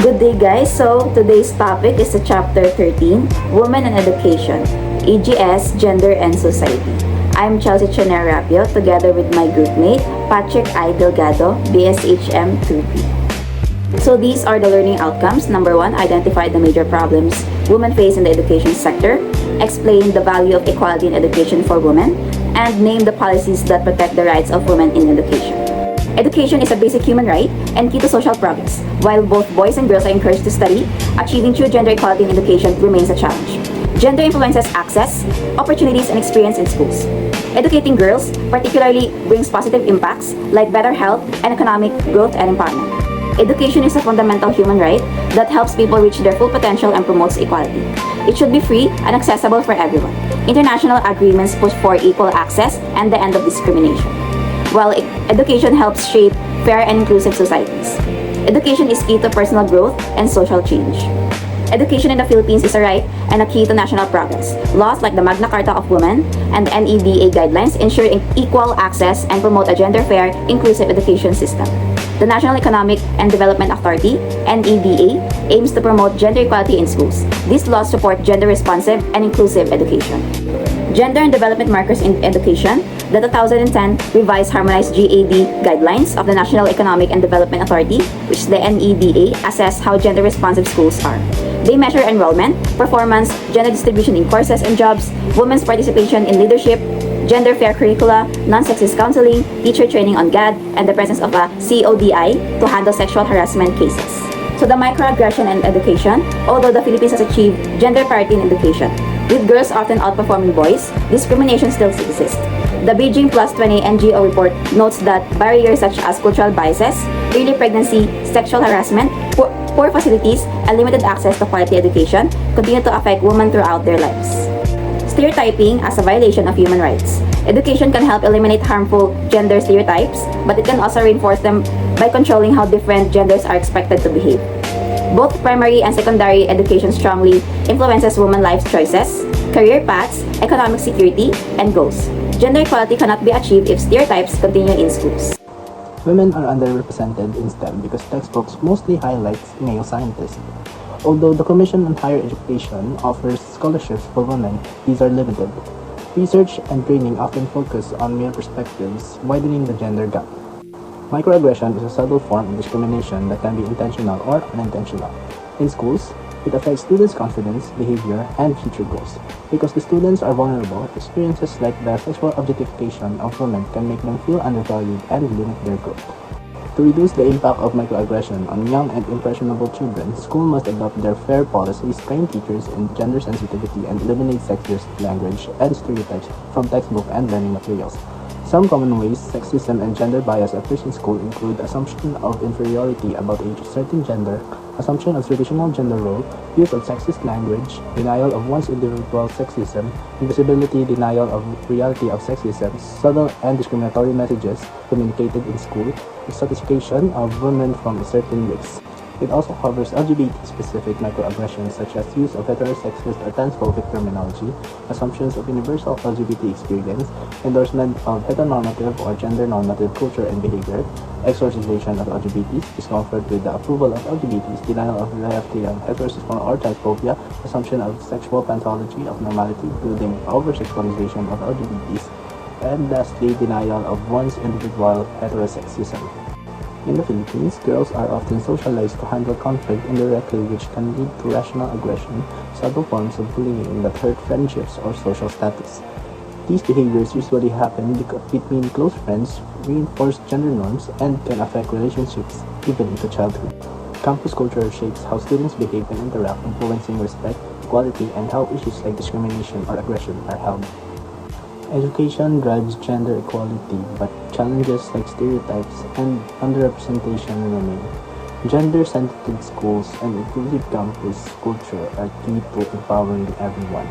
Good day guys, so today's topic is the chapter 13, Women and Education, EGS, Gender and Society. I'm Chelsea Choner Rapio together with my groupmate, Patrick I. Delgado, BSHM 2B. So these are the learning outcomes. Number 1, identify the major problems women face in the education sector, explain the value of equality in education for women, and name the policies that protect the rights of women in education. Education is a basic human right and key to social progress. While both boys and girls are encouraged to study, achieving true gender equality in education remains a challenge. Gender influences access, opportunities, and experience in schools. Educating girls particularly brings positive impacts like better health and economic growth and empowerment. Education is a fundamental human right that helps people reach their full potential and promotes equality. It should be free and accessible for everyone. International agreements push for equal access and the end of discrimination. While education helps shape fair and inclusive societies. Education is key to personal growth and social change. Education in the Philippines is a right and a key to national progress. Laws like the Magna Carta of Women and the NEDA guidelines ensure equal access and promote a gender-fair, inclusive education system. The National Economic and Development Authority, NEDA, aims to promote gender equality in schools. These laws support gender-responsive and inclusive education. Gender and development markers in education. The 2010 revised harmonized GAD guidelines of the National Economic and Development Authority, which is the NEDA, assess how gender-responsive schools are. They measure enrollment, performance, gender distribution in courses and jobs, women's participation in leadership, gender-fair curricula, non-sexist counseling, teacher training on GAD, and the presence of a CODI to handle sexual harassment cases. So the microaggression in education, although the Philippines has achieved gender parity in education, with girls often outperforming boys, discrimination still exists. The Beijing Plus 20 NGO report notes that barriers such as cultural biases, early pregnancy, sexual harassment, poor facilities, and limited access to quality education continue to affect women throughout their lives. Stereotyping as a violation of human rights. Education can help eliminate harmful gender stereotypes, but it can also reinforce them by controlling how different genders are expected to behave. Both primary and secondary education strongly influences women's life choices, career paths, economic security, and goals. Gender equality cannot be achieved if stereotypes continue in schools. Women are underrepresented in STEM because textbooks mostly highlight male scientists. Although the Commission on Higher Education offers scholarships for women, these are limited. Research and training often focus on male perspectives, widening the gender gap. Microaggression is a subtle form of discrimination that can be intentional or unintentional. In schools, it affects students' confidence, behavior, and future goals. Because the students are vulnerable, experiences like the sexual objectification of women can make them feel undervalued and limit their growth. To reduce the impact of microaggression on young and impressionable children, schools must adopt their fair policies, train teachers in gender sensitivity, and eliminate sexist language and stereotypes from textbook and learning materials. Some common ways sexism and gender bias appears in school include assumption of inferiority about a certain gender, assumption of traditional gender role, use of sexist language, denial of one's individual sexism, invisibility, denial of reality of sexism, subtle and discriminatory messages communicated in school, exotification of women from a certain race. It also covers LGBT-specific microaggressions such as use of heterosexist or transphobic terminology, assumptions of universal LGBT experience, endorsement of heteronormative or gender-normative culture and behavior, exorcization of LGBTs, discomfort with the approval of LGBTs, denial of reality of heterosexual or transphobia, assumption of sexual pathology of normality, including over-sexualization of LGBTs, and lastly, denial of one's individual heterosexism. In the Philippines, girls are often socialized to handle conflict indirectly, which can lead to rational aggression, subtle forms of bullying that hurt friendships or social status. These behaviors usually happen between close friends, reinforce gender norms, and can affect relationships even into childhood. Campus culture shapes how students behave and interact, influencing respect, equality, and how issues like discrimination or aggression are held. Education drives gender equality, but challenges like stereotypes and underrepresentation remain. Gender-sensitive schools and inclusive campus culture are key to empowering everyone.